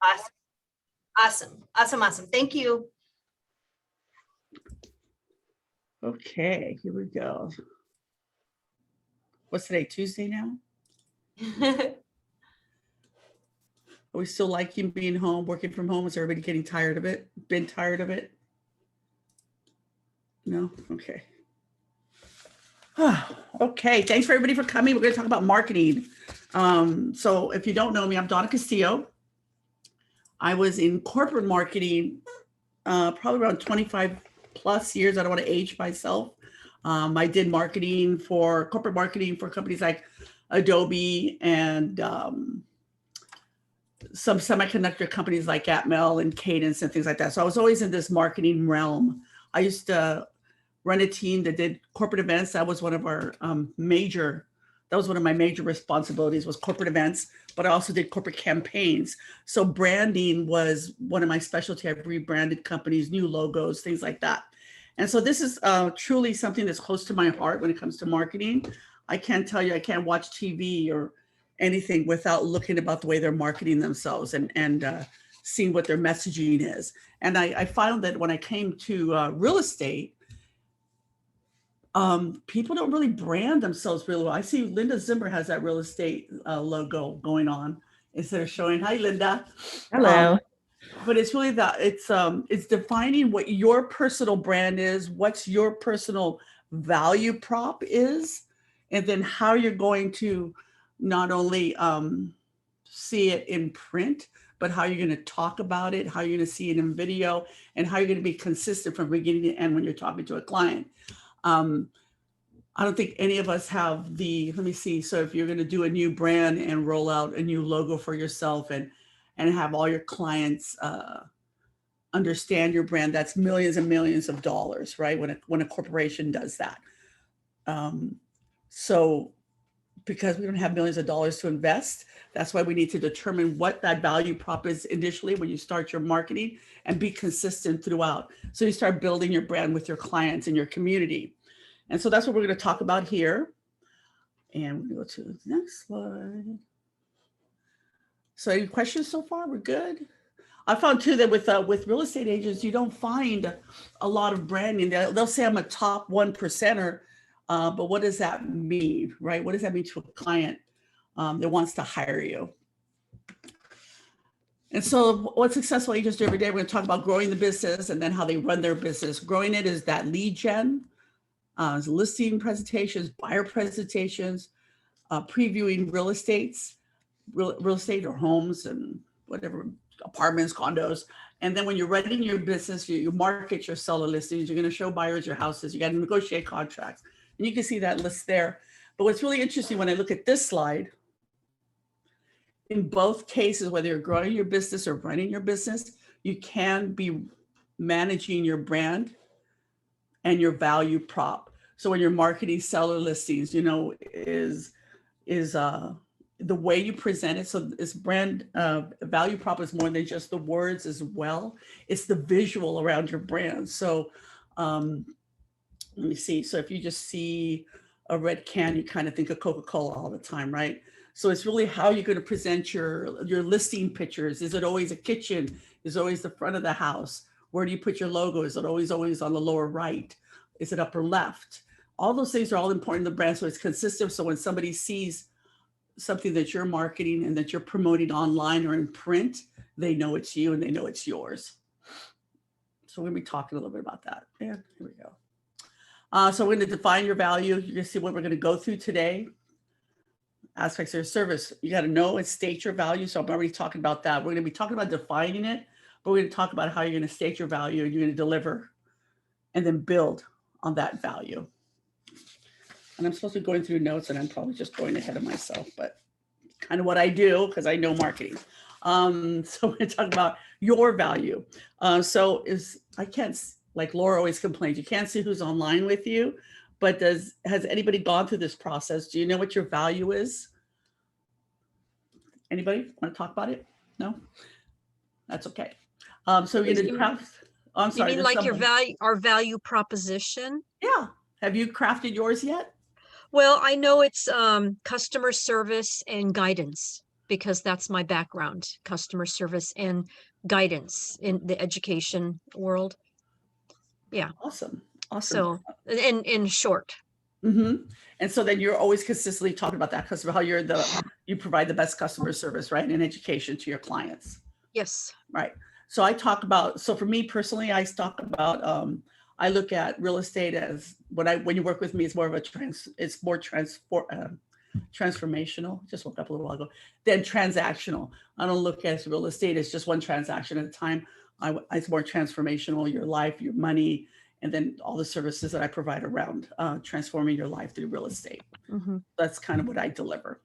Awesome. Awesome. Awesome. Awesome. Thank you. Okay, here we go. What's today? Tuesday now? Are we still liking being home, working from home? Is everybody getting tired of it? Been tired of it? No? Okay. Okay, thanks for everybody for coming. We're going to talk about marketing. So if you don't know me, I'm Donna Castillo. I was in corporate marketing probably around 25 plus years. I don't want to age myself. I did corporate marketing for companies like Adobe and some semiconductor companies like Atmel and Cadence and things like that. So I was always in this marketing realm. I used to run a team that did corporate events. That was one of our that was one of my major responsibilities, was corporate events, but I also did corporate campaigns. So branding was one of my specialty. I've rebranded companies, new logos, things like that. And so this is truly something that's close to my heart when it comes to marketing. I can't tell you, I can't watch TV or anything without looking about the way they're marketing themselves and seeing what their messaging is. And I found that when I came to real estate, people don't really brand themselves really well. I see Linda Zimmer has that real estate logo going on instead of showing, hi, Linda. Hello. But it's really that it's defining what your personal brand is, what's your personal value prop is, and then how you're going to not only see it in print, but how you're going to talk about it, how you're going to see it in video, and how you're going to be consistent from beginning to end when you're talking to a client. I don't think any of us have let me see. So if you're going to do a new brand and roll out a new logo for yourself and have all your clients understand your brand, that's millions and millions of dollars, right? When a corporation does that. So because we don't have millions of dollars to invest, that's why we need to determine what that value prop is initially when you start your marketing and be consistent throughout. So you start building your brand with your clients and your community. And so that's what we're going to talk about here. And we'll go to the next slide. So any questions so far? We're good. I found too that with real estate agents, you don't find a lot of branding. They'll say I'm a top 1%er, but what does that mean, right? What does that mean to a client that wants to hire you? And so what successful agents do every day, we're going to talk about growing the business and then how they run their business. Growing it is that lead gen, listing presentations, buyer presentations, previewing real estate or homes and whatever, apartments, condos. And then when you're running your business, you market your seller listings, you're going to show buyers your houses, you got to negotiate contracts. And you can see that list there. But what's really interesting when I look at this slide, in both cases, whether you're growing your business or running your business, you can be managing your brand and your value prop. So when you're marketing seller listings, is the way you present it. So this brand value prop is more than just the words as well. It's the visual around your brand. So let me see. So if you just see a red can, you kind of think of Coca-Cola all the time, right? So it's really how you're going to present your listing pictures. Is it always a kitchen? Is it always the front of the house? Where do you put your logo? Is it always on the lower right? Is it upper left? All those things are all important in the brand. So it's consistent. So when somebody sees something that you're marketing and that you're promoting online or in print, they know it's you and they know it's yours. So we're going to be talking a little bit about that. Yeah, here we go. So we're going to define your value. You're going to see what we're going to go through today. Aspects of your service. You got to know and state your value. So I'm already talking about that. We're going to be talking about defining it, but we're going to talk about how you're going to state your value and you're going to deliver and then build on that value. And I'm supposed to be going through notes and I'm probably just going ahead of myself, but kind of what I do because I know marketing. So we're talking about your value. I can't, like Laura always complains, you can't see who's online with you, but has anybody gone through this process? Do you know what your value is? Anybody want to talk about it? No? That's okay. So we're going to craft. I'm sorry. You mean like our value proposition? Yeah. Have you crafted yours yet? Well, I know it's customer service and guidance, because that's my background, customer service and guidance in the education world. Awesome. Awesome. So in short, And so then you're always consistently talking about that customer, how you provide the best customer service, right? And education to your clients. yes. Right. So so for me personally, I talk about, I look at real estate as when you work with me, it's more of transformational. Just woke up a little while ago. Then transactional. I don't look at real estate as just one transaction at a time. It's more transformational, your life, your money, and then all the services that I provide around transforming your life through real estate. That's kind of what I deliver.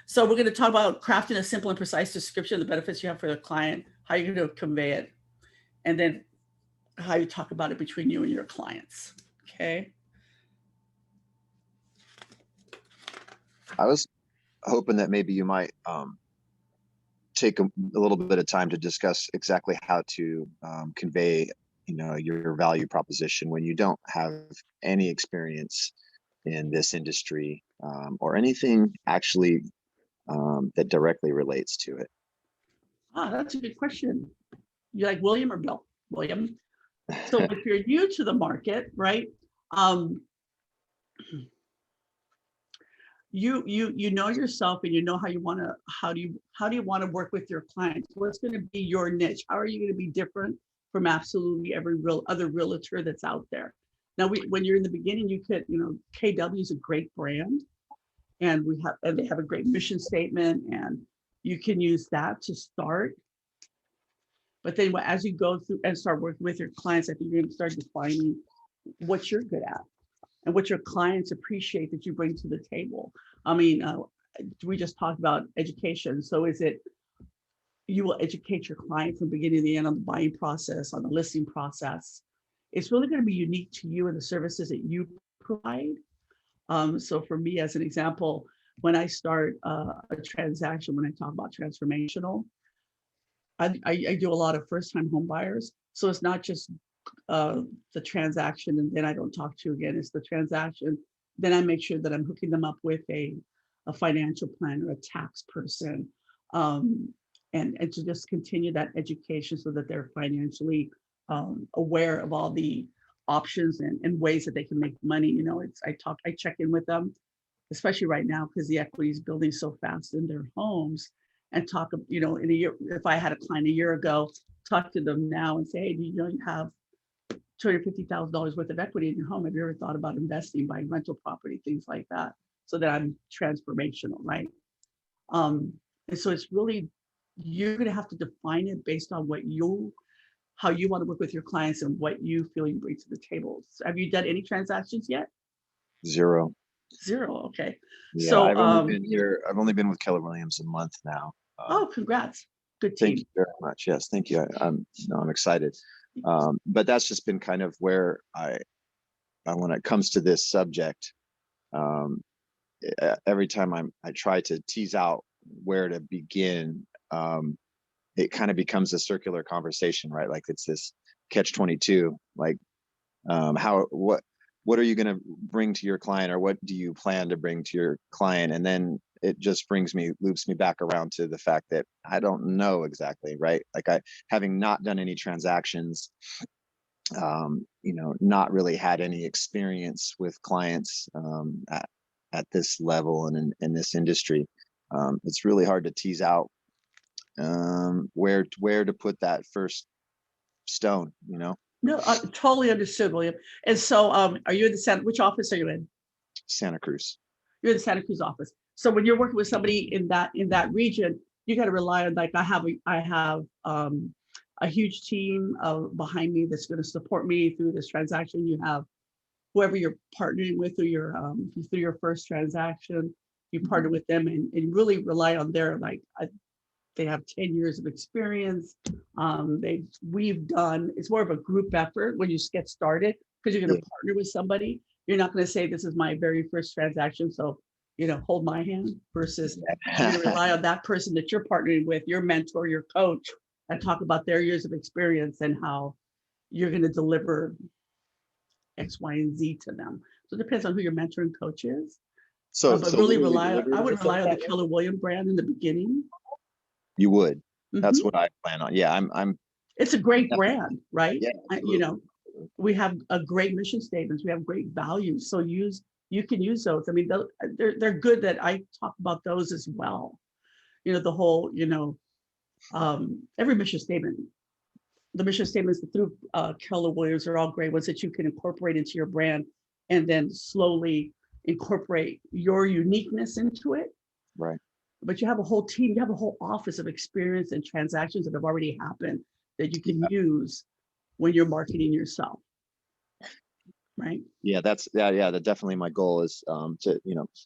So we're going to talk about crafting a simple and precise description of the benefits you have for the client, how you're going to convey it, and then how you talk about it between you and your clients. Okay. I was hoping that maybe you might take a little bit of time to discuss exactly how to convey, your value proposition when you don't have any experience in this industry or anything actually that directly relates to it. That's a good question. You like William or Bill? William. So if you're new to the market, right? You know yourself, and you know how do you want to work with your clients? What's going to be your niche? How are you going to be different from absolutely every other realtor that's out there? Now, when you're in the beginning, you could, KW is a great brand, and they have a great mission statement, and you can use that to start. But then as you go through and start working with your clients, I think you're going to start defining what you're good at and what your clients appreciate that you bring to the table. I mean, we just talked about education. So is it you will educate your client from beginning to the end on the buying process, on the listing process? It's really going to be unique to you and the services that you provide. So for me, as an example, when I start a transaction, when I talk about transformational, I do a lot of first-time home buyers. So it's not just the transaction and then I don't talk to you again. It's the transaction. Then I make sure that I'm hooking them up with a financial planner, a tax person, and to just continue that education so that they're financially aware of all the options and ways that they can make money. I check in with them, especially right now because the equity is building so fast in their homes, and talk, in a year, if I had a client a year ago, talk to them now and say, hey, you have $250,000 worth of equity in your home. Have you ever thought about investing, buying rental property, things like that? So that I'm transformational, right? And so it's really, you're going to have to define it based on how you want to work with your clients and what you feel you bring to the table. So have you done any transactions yet? Zero. Okay. Yeah, So I've only been with Keller Williams a month now. Oh, congrats. Good team. Thank you very much. Yes, thank you. I'm excited. But that's just been kind of where I when it comes to this subject, every time I try to tease out where to begin, it kind of becomes a circular conversation, right? Like it's this catch-22, like what are you going to bring to your client, or what do you plan to bring to your client? And then it just loops me back around to the fact that I don't know exactly, right? Like having not done any transactions, not really had any experience with clients at this level and in this industry. It's really hard to tease out where to put that first stone, No, totally understood, William. And so are you in which office are you in? Santa Cruz. You're in the Santa Cruz office. So when you're working with somebody in that region, you got to rely on, like I have a huge team behind me that's going to support me through this transaction. You have whoever you're partnering with through your first transaction, you partner with them and really rely on they have 10 years of experience. It's more of a group effort when you get started because you're going to partner with somebody. You're not going to say, this is my very first transaction, so, hold my hand, versus you're going to rely on that person that you're partnering with, your mentor, your coach, and talk about their years of experience and how you're going to deliver X, Y, and Z to them. So it depends on who your mentor and coach is. So, But so really literally rely, delivered I would and rely stuff on the that way? Keller Williams brand in the beginning. You would. That's Mhm. what I plan on. Yeah, I'm It's a great definitely, brand, right? yeah, You absolutely. know, we have a great mission statements, we have great values, so you can use those. I mean, they're good that I talk about those as well. You know, the whole, every mission statement, the mission statements through Keller Williams are all great ones that you can incorporate into your brand and then slowly incorporate your uniqueness into it. Right. But you have a whole team, you have a whole office of experience and transactions that have already happened that you can Yeah. use when you're marketing yourself, right? Yeah, that definitely my goal is to,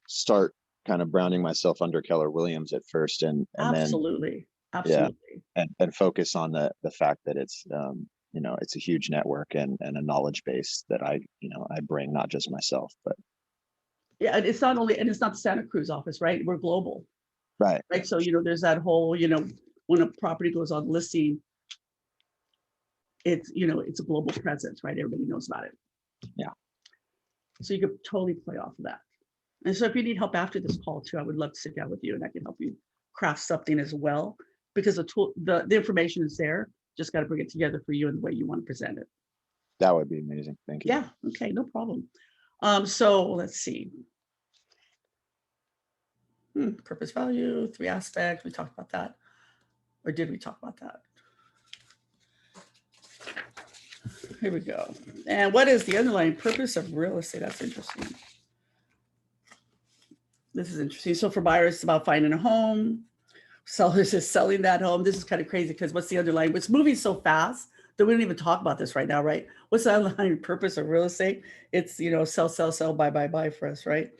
start kind of branding myself under Keller Williams at first and then Absolutely. yeah, Absolutely. and focus on the fact that it's it's a huge network and a knowledge base that I bring, not just myself, but Yeah, and it's not only, and it's not the Santa Cruz office, right? We're global, right. right? So, there's that whole, when a property goes on listing, it's a global presence, right? Everybody knows about it. Yeah. So you could totally play off of that. And so if you need help after this call too, I would love to sit down with you and I can help you craft something as well, because the information is there. Just got to bring it together for you in the way you want to present it. That would be amazing. Thank you. Yeah. Okay. No problem. So let's see. Purpose, value, 3 aspects. We talked about that. Or did we talk about that? Here we go. And what is the underlying purpose of real estate? That's interesting. This is interesting. So for buyers, it's about finding a home. Sellers is selling that home. This is kind of crazy because what's the underlying? It's moving so fast that we don't even talk about this right now, right? What's the underlying purpose of real estate? It's sell, sell, sell, buy, buy, buy for us, right?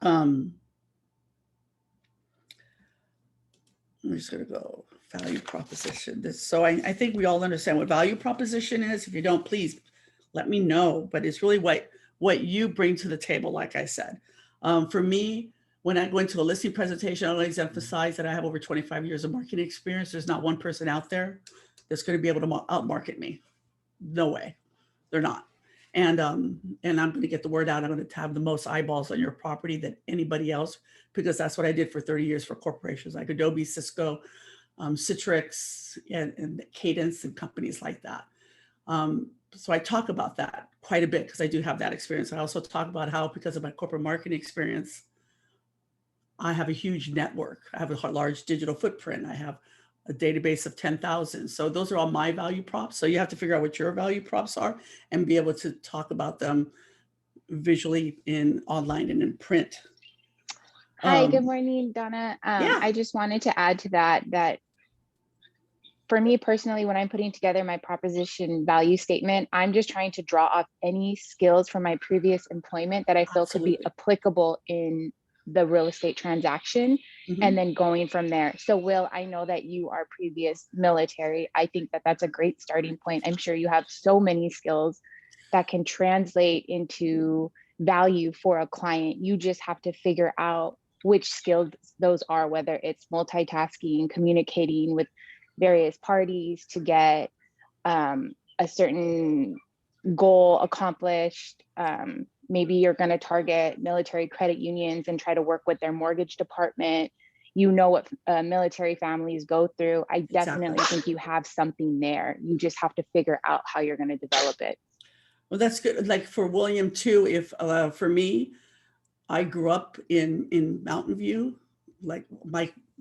I'm just gonna go value proposition. So I think we all understand what value proposition is. If you don't, please let me know. But it's really what you bring to the table, like I said. For me, when I go into a listing presentation, I always emphasize that I have over 25 years of marketing experience. There's not one person out there that's going to be able to outmarket me. No way. They're not. And I'm going to get the word out. I'm going to have the most eyeballs on your property than anybody else, because that's what I did for 30 years for corporations like Adobe, Cisco, Citrix, and Cadence and companies like that. So I talk about that quite a bit because I do have that experience. I also talk about how, because of my corporate marketing experience, I have a huge network. I have a large digital footprint. I have a database of 10,000. So those are all my value props. So you have to figure out what your value props are and be able to talk about them visually in online and in print. Hi, good morning, Donna. Yeah. I just wanted to add to that for me personally, when I'm putting together my proposition value statement, I'm just trying to draw off any skills from my previous employment that I feel could be applicable in the real estate transaction, and then going from there. So Will, I know that you are previous military. I think that that's a great starting point. I'm sure you have so many skills that can translate into value for a client. You just have to figure out which skills those are, whether it's multitasking, communicating with various parties to get a certain goal accomplished. Maybe you're going to target military credit unions and try to work with their mortgage department. You know what military families go through. I definitely think you have something there. You just have to figure out how you're going to develop it. Well, that's good. Like for William too, if for me, I grew up in Mountain View, like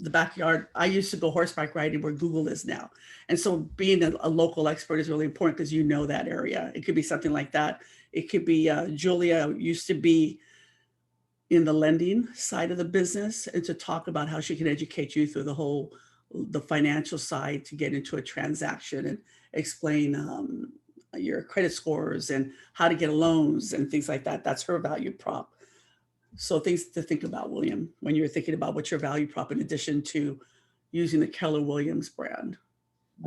the backyard. I used to go horseback riding where Google is now. And so being a local expert is really important because you know that area. It could be something like that. It could be Julia used to be in the lending side of the business, and to talk about how she can educate you through the financial side to get into a transaction and explain your credit scores and how to get loans and things like that. That's her value prop. So things to think about, William, when you're thinking about what's your value prop in addition to using the Keller Williams brand.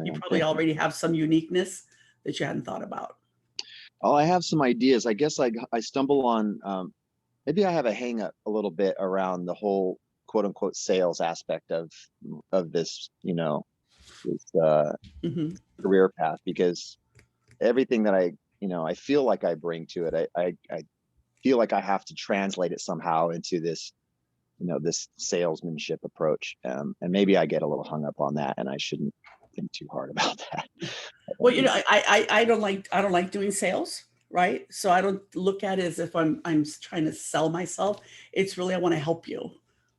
You probably already have some uniqueness that you hadn't thought about. Oh, I have some ideas. I guess I stumble on maybe I have a hang up a little bit around the whole quote unquote sales aspect of this, this career path, because everything that I feel like I bring to it, I feel like I have to translate it somehow into this, this salesmanship approach. And maybe I get a little hung up on that, and I shouldn't think too hard about that. Well, I don't like doing sales, right? So I don't look at it as if I'm trying to sell myself. It's really, I want to help you.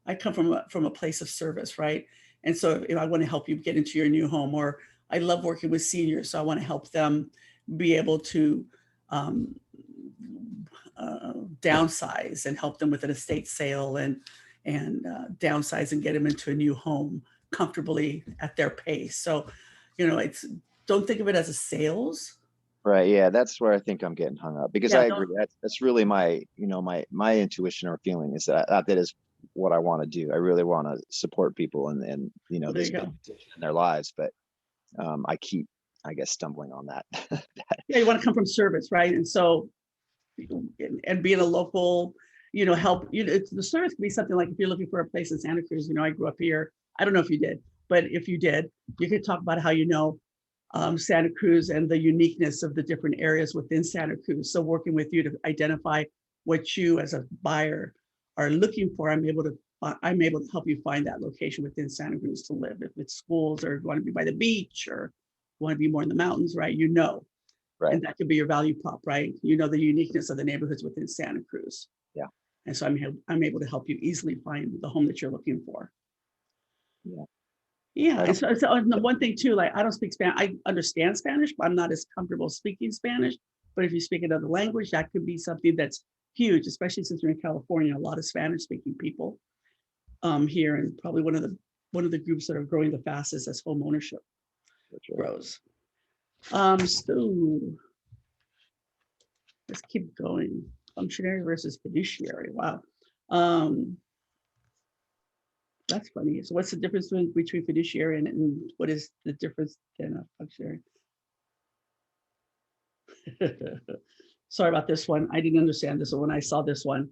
I come from a place of service, right? And so if I want to help you get into your new home, or I love working with seniors, so I want to help them be able to downsize and help them with an estate sale and downsize and get them into a new home comfortably at their pace. So, don't think of it as a sales. Right. Yeah, that's where I think I'm getting hung up, because Yeah, I agree. That's really my, my intuition or feeling is that is what I want to do. I really want to support people and There this you go. big decision in their lives, but I keep, I guess, stumbling on that. Yeah, you want to come from service, right? And so, and being a local, help, the service can be something like if you're looking for a place in Santa Cruz, I grew up here. I don't know if you did, but if you did, you could talk about how Santa Cruz and the uniqueness of the different areas within Santa Cruz. So working with you to identify what you as a buyer are looking for, I'm able to help you find that location within Santa Cruz to live. If it's schools, or you want to be by the beach, or you want to be more in the mountains, right? Right. And that could be your value prop, right? The uniqueness of the neighborhoods within Santa Cruz. Yeah. And so I'm able to help you easily find the home that you're looking for. Yeah. Yeah, and so the one thing too, like I don't speak Spanish. I understand Spanish, but I'm not as comfortable speaking Spanish. But if you speak another language, that could be something that's huge, especially since we're in California. A lot of Spanish-speaking people here, and probably one of the groups that are growing the fastest as home ownership grows. So let's keep going. Functionary versus fiduciary. Wow. That's funny. So what's the difference between fiduciary and what is the difference in a functionary? Sorry about this one. I didn't understand this one when I saw this one.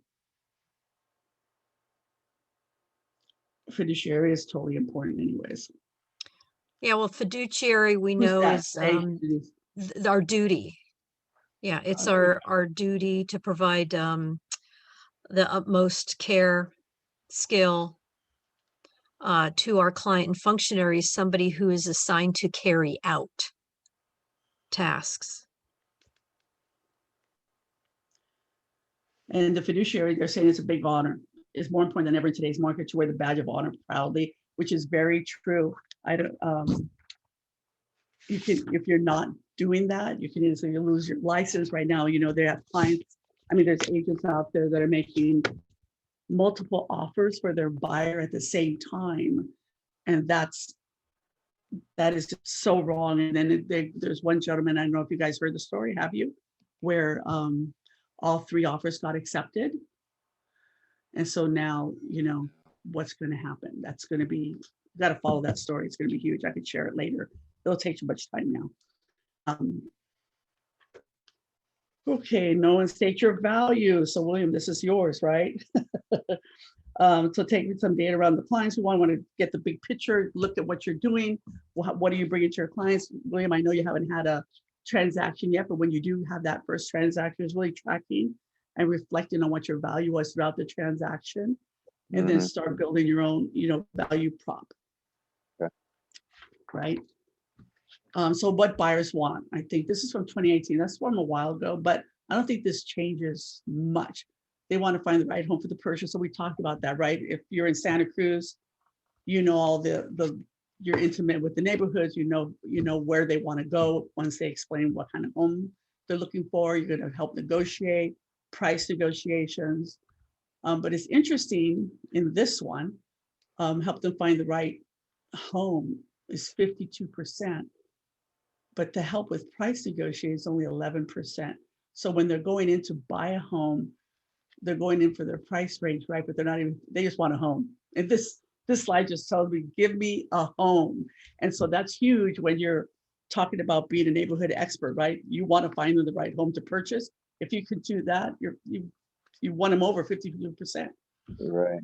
Fiduciary is totally important anyways. Yeah, well, fiduciary we Who's know that? is Hey, our duty. Yeah, it's our duty to provide the utmost care, skill to our client, and functionary is somebody who is assigned to carry out tasks. And the fiduciary, they're saying it's a big honor. It's more important than ever in today's market to wear the badge of honor proudly, which is very true. I don't. You can, if you're not doing that, you can easily lose your license. Right now, they have clients. I mean, there's agents out there that are making multiple offers for their buyer at the same time, and that is just so wrong. And then there's one gentleman, I don't know if you guys heard the story, have you, where all 3 offers got accepted, and so now what's going to happen. That's going to be, you got to follow that story. It's going to be huge. I could share it later. It'll take too much time now. Okay, know and state your value. So William, this is yours, right? So taking some data around the clients, we want to get the big picture, look at what you're doing. What are you bringing to your clients? William, I know you haven't had a transaction yet, but when you do have that first transaction, it's really tracking and reflecting on what your value was throughout the transaction, and then start building your own, value prop. Okay. Right. So what buyers want, I think this is from 2018. That's from a while ago, but I don't think this changes much. They want to find the right home for the purchase. So we talked about that, right? If you're in Santa Cruz, all you're intimate with the neighborhoods, where they want to go. Once they explain what kind of home they're looking for, you're going to help negotiate price negotiations. But it's interesting in this one, help them find the right home is 52%. But to help with price negotiation is only 11%. So when they're going in to buy a home, they're going in for their price range, right? But they just want a home. And this slide just tells me, give me a home. And so that's huge when you're talking about being a neighborhood expert, right? You want to find them the right home to purchase. If you could do that, you won them over 52%. Right.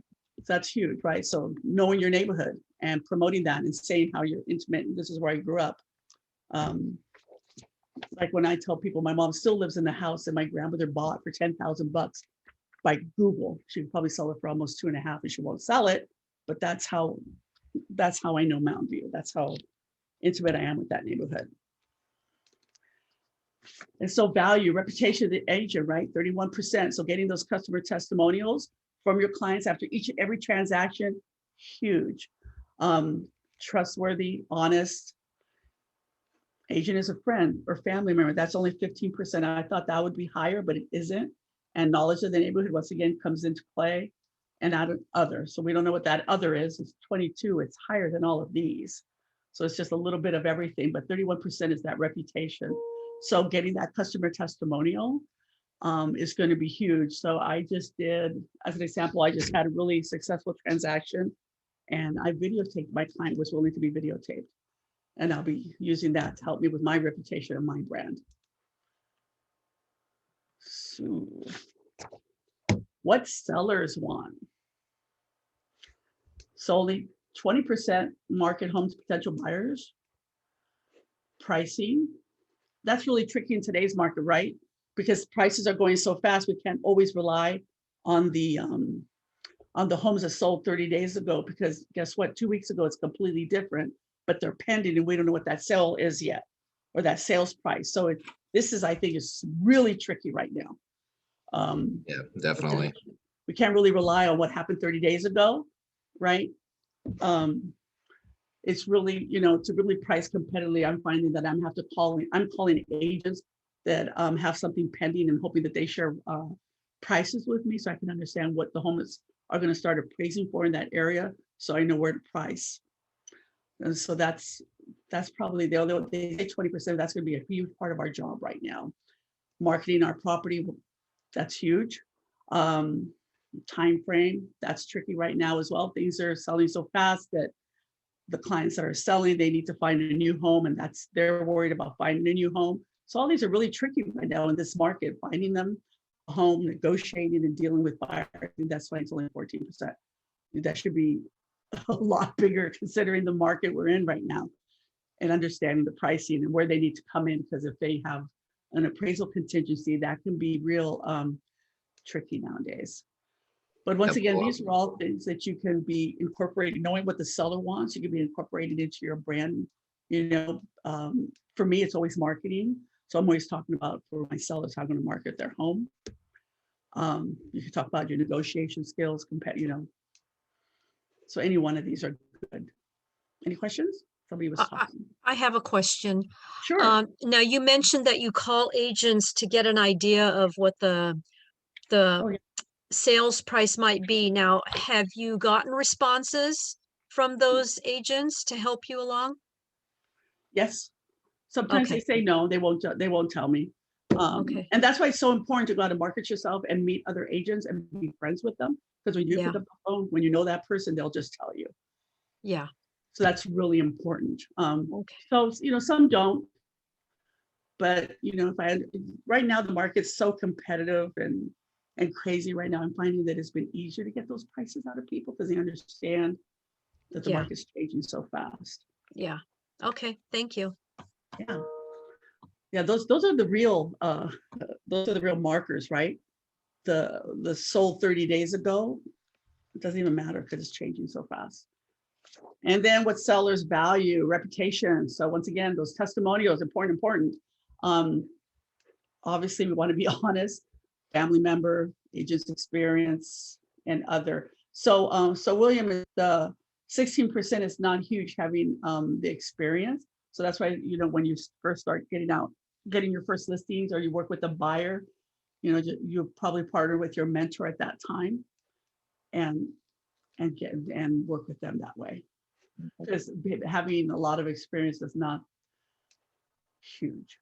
That's huge, right? So knowing your neighborhood and promoting that and saying how you're intimate, and this is where I grew up. Like when I tell people my mom still lives in the house that my grandmother bought for $10,000 by Google. She could probably sell it for almost 2.5 and she won't sell it, but that's how I know Mountain View. That's how intimate I am with that neighborhood. And so value, reputation of the agent, right? 31%. So getting those customer testimonials from your clients after each and every transaction, huge. Trustworthy, honest. Agent is a friend or family member. That's only 15%. I thought that would be higher, but it isn't. And knowledge of the neighborhood, once again, comes into play. And that other. So we don't know what that other is. It's 22. It's higher than all of these. So it's just a little bit of everything, but 31% is that reputation. So getting that customer testimonial is going to be huge. So I just did, as an example, I just had a really successful transaction and I videotaped. My client was willing to be videotaped. And I'll be using that to help me with my reputation and my brand. So what sellers want? So only 20% market homes to potential buyers. Pricing, that's really tricky in today's market, right? Because prices are going so fast, we can't always rely on the homes that sold 30 days ago, because guess what? 2 weeks ago, it's completely different, but they're pending and we don't know what that sale is yet, or that sales price. So this is, I think, is really tricky right now. Yeah, definitely. We can't really rely on what happened 30 days ago, right? It's really, to really price competitively, I'm finding that I'm calling agents that have something pending and hoping that they share prices with me so I can understand what the homes are going to start appraising for in that area, so I know where to price. And so that's probably the other, they say 20%, that's going to be a huge part of our job right now. Marketing our property, that's huge. Time frame, that's tricky right now as well. Things are selling so fast that the clients that are selling, they need to find a new home, and they're worried about finding a new home. So all these are really tricky right now in this market, finding them a home, negotiating and dealing with buyers. I think that's why it's only 14%. That should be a lot bigger considering the market we're in right now, and understanding the pricing and where they need to come in, because if they have an appraisal contingency, that can be real tricky nowadays. But once again, these are all things that you can be incorporating, knowing what the seller wants, you can be incorporated into your brand. For me, it's always marketing. So I'm always talking about, for my sellers, how I'm going to market their home. You can talk about your negotiation skills, so any one of these are good. Any questions? Somebody was talking. I have a question. Sure. Now you mentioned that you call agents to get an idea of what the Oh, yeah. sales price might be. Now, have you gotten responses from those agents to help you along? Yes. Sometimes they say no, they won't tell me. Okay. And that's why it's so important to go out and market yourself and meet other agents and be friends with them. Because when you pick up the phone, when you know that person, they'll just tell you. Yeah. So that's really important. Okay. So, some don't. But, right now the market's so competitive and crazy right now. I'm finding that it's been easier to get those prices out of people because they understand that the market's changing so fast. Yeah. Okay. Thank you. Yeah. Yeah, those are the real markers, right? The sold 30 days ago, it doesn't even matter because it's changing so fast. And then what sellers value, reputation. So once again, those testimonials, important. Obviously we want to be honest, family member, agent's experience, and other. So William, is the 16% is not huge having the experience. So that's why, when you first start getting your first listings, or you work with a buyer, you probably partner with your mentor at that time and work with them that way. Because having a lot of experience is not huge.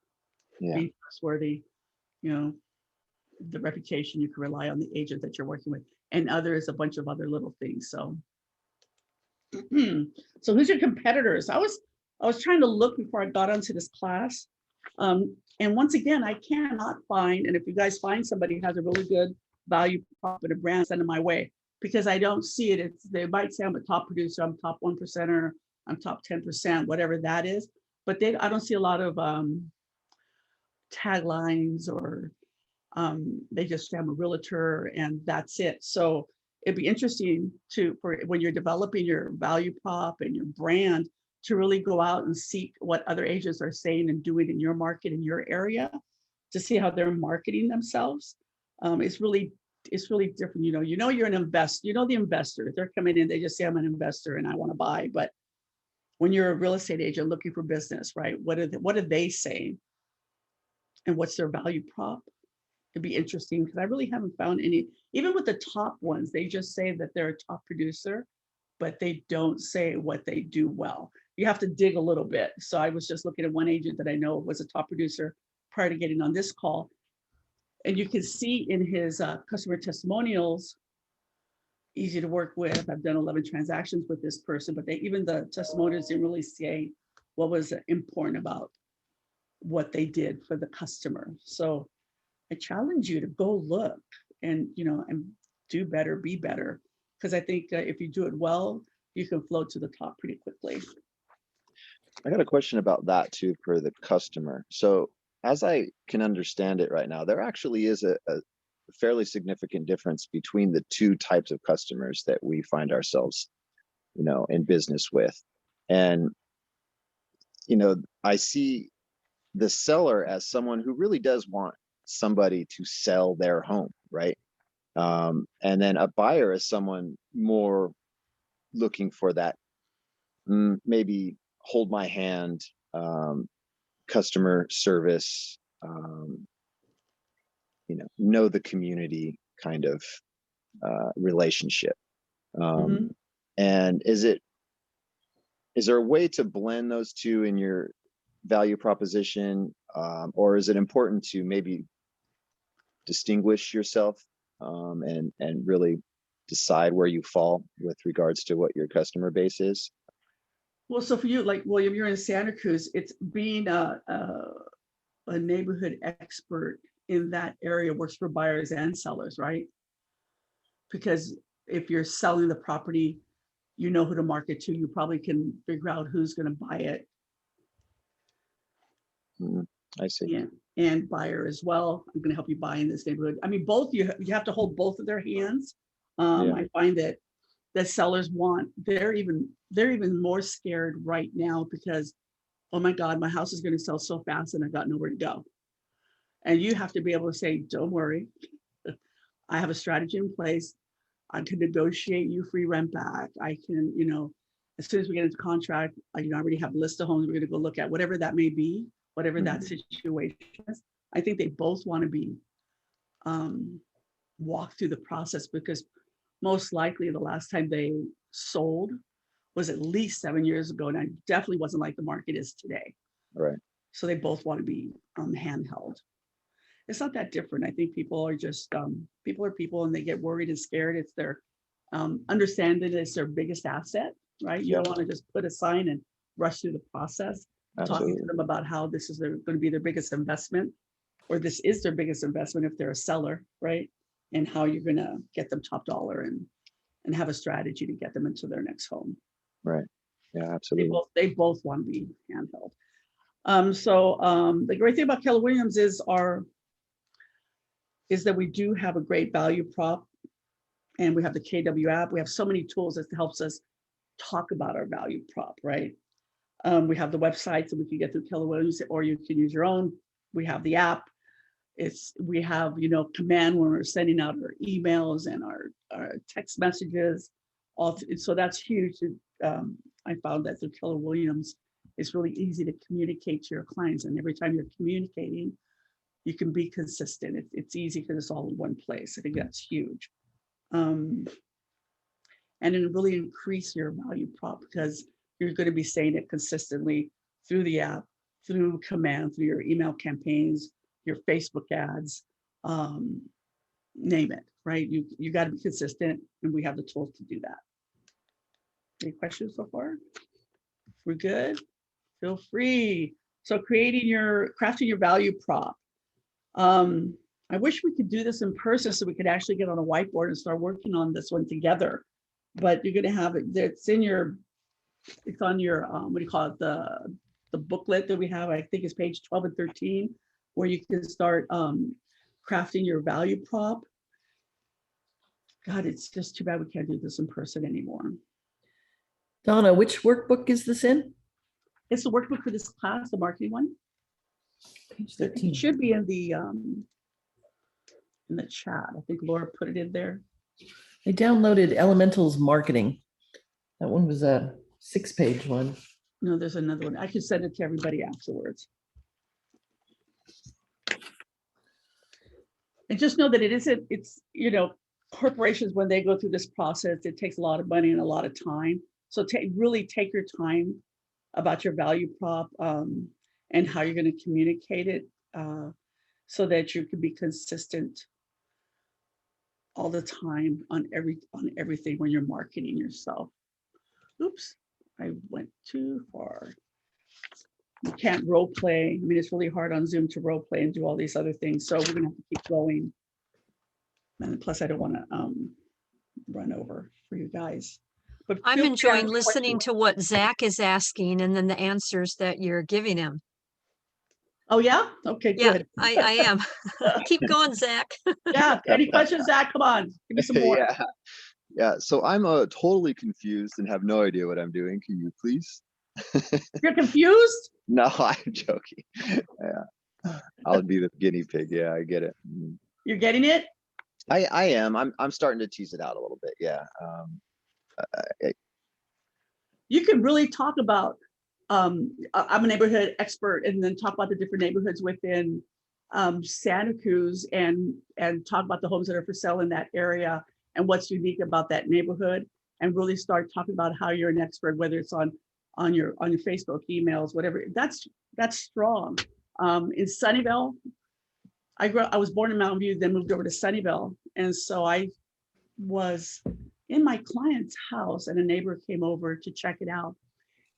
Yeah. Being trustworthy, the reputation, you can rely on the agent that you're working with, and a bunch of other little things. So so who's your competitors? I was trying to look before I got onto this class. And once again, I cannot find, and if you guys find somebody who has a really good value prop and a brand, send them my way, because I don't see it. They might say I'm a top producer, I'm top 1%, I'm top 10%, whatever that is. But I don't see a lot of taglines or They just say I'm a realtor and that's it. So it'd be interesting for when you're developing your value prop and your brand to really go out and seek what other agents are saying and doing in your market, in your area, to see how they're marketing themselves. It's really different. You're an investor, the investor, they're coming in, they just say I'm an investor and I want to buy. But when you're a real estate agent looking for business, right? What are they saying? And what's their value prop? It'd be interesting because I really haven't found any, even with the top ones, they just say that they're a top producer, but they don't say what they do well. You have to dig a little bit. So I was just looking at one agent that I know was a top producer prior to getting on this call. And you can see in his customer testimonials, easy to work with. I've done 11 transactions with this person, but even the testimonials didn't really say what was important about what they did for the customer. So I challenge you to go look and do better, be better. Because I think if you do it well, you can float to the top pretty quickly. I got a question about that too for the customer. So as I can understand it right now, there actually is a fairly significant difference between the two types of customers that we find ourselves, in business with. And, I see the seller as someone who really does want somebody to sell their home, right? And then a buyer is someone more looking for that, maybe hold my hand, customer service, know the community kind of relationship. And is there a way to blend those two in your value proposition, or is it important to maybe distinguish yourself and really decide where you fall with regards to what your customer base is? Well, so for you, like William, you're in Santa Cruz, it's being a neighborhood expert in that area works for buyers and sellers, right? Because if you're selling the property, you know who to market to, you probably can figure out who's going to buy it. I see. And buyer as well. I'm going to help you buy in this neighborhood. I mean, both you have to hold both of their hands. I find that sellers they're even more scared right now because, oh my God, my house is going to sell so fast and I got nowhere to go. And you have to be able to say, don't worry, I have a strategy in place. I can negotiate you free rent back. I can, as soon as we get into contract, I already have a list of homes we're going to go look at, whatever that may be, whatever that situation is. I think they both want to be walk through the process because most likely the last time they sold was at least 7 years ago. And I definitely wasn't like the market is today. Right. So they both want to be handheld. It's not that different. I think people are just, people are people and they get worried and scared. It's their, understand that it's their biggest asset, right? You don't want to just put a sign and rush through the process. Absolutely. Talking to them about how this is going to be their biggest investment, or this is their biggest investment if they're a seller, right? And how you're going to get them top dollar and have a strategy to get them into their next home. Right. Yeah, absolutely. They both want to be handheld. The great thing about Keller Williams is that we do have a great value prop, and we have the KW app. We have so many tools that helps us talk about our value prop, right? We have the website so we can get through Keller Williams, or you can use your own. We have the app. We have, command when we're sending out our emails and our text messages. So that's huge. I found that through Keller Williams, it's really easy to communicate to your clients. And every time you're communicating, you can be consistent. It's easy because it's all in one place. I think that's huge. And it really increase your value prop because you're going to be saying it consistently through the app, through command, through your email campaigns, your Facebook ads, name it, right? You got to be consistent, and we have the tools to do that. Any questions so far? We're good? Feel free. So crafting your value prop. I wish we could do this in person so we could actually get on a whiteboard and start working on this one together. But you're going to have it. It's on your, what do you call it? The booklet that we have. I think it's page 12 and 13, where you can start crafting your value prop. God, it's just too bad we can't do this in person anymore. Donna, which workbook is this in? It's the workbook for this class, the marketing one. Page It 13. should be in the chat. I think Laura put it in there. I downloaded Elementals Marketing. That one was a 6-page one. No, there's another one. I can send it to everybody afterwards. And just know that it's, corporations, when they go through this process, it takes a lot of money and a lot of time. So really take your time about your value prop and how you're going to communicate it so that you can be consistent all the time on everything when you're marketing yourself. Oops, I went too far. You can't role play. I mean, it's really hard on Zoom to role play and do all these other things. So we're gonna have to keep going. And plus, I don't want to run over for you guys. But I'm feel free to enjoying ask listening questions. to what Zach is asking and then the answers that you're giving him. Oh yeah. Okay. Yeah, Good. I am. Keep going, Zach. Yeah. Any questions, Zach? Come on. Give me some more. Yeah. Yeah. So I'm totally confused and have no idea what I'm doing. Can you please? You're confused? No, I'm joking. Yeah. I'll be the guinea pig. Yeah, I get it. You're getting it? I am. I'm starting to tease it out a little bit. Yeah. You can really talk about I'm a neighborhood expert, and then talk about the different neighborhoods within Santa Cruz and talk about the homes that are for sale in that area and what's unique about that neighborhood, and really start talking about how you're an expert, whether it's on your Facebook, emails, whatever. That's strong. In Sunnyvale, I was born in Mountain View, then moved over to Sunnyvale, and so I was in my client's house, and a neighbor came over to check it out,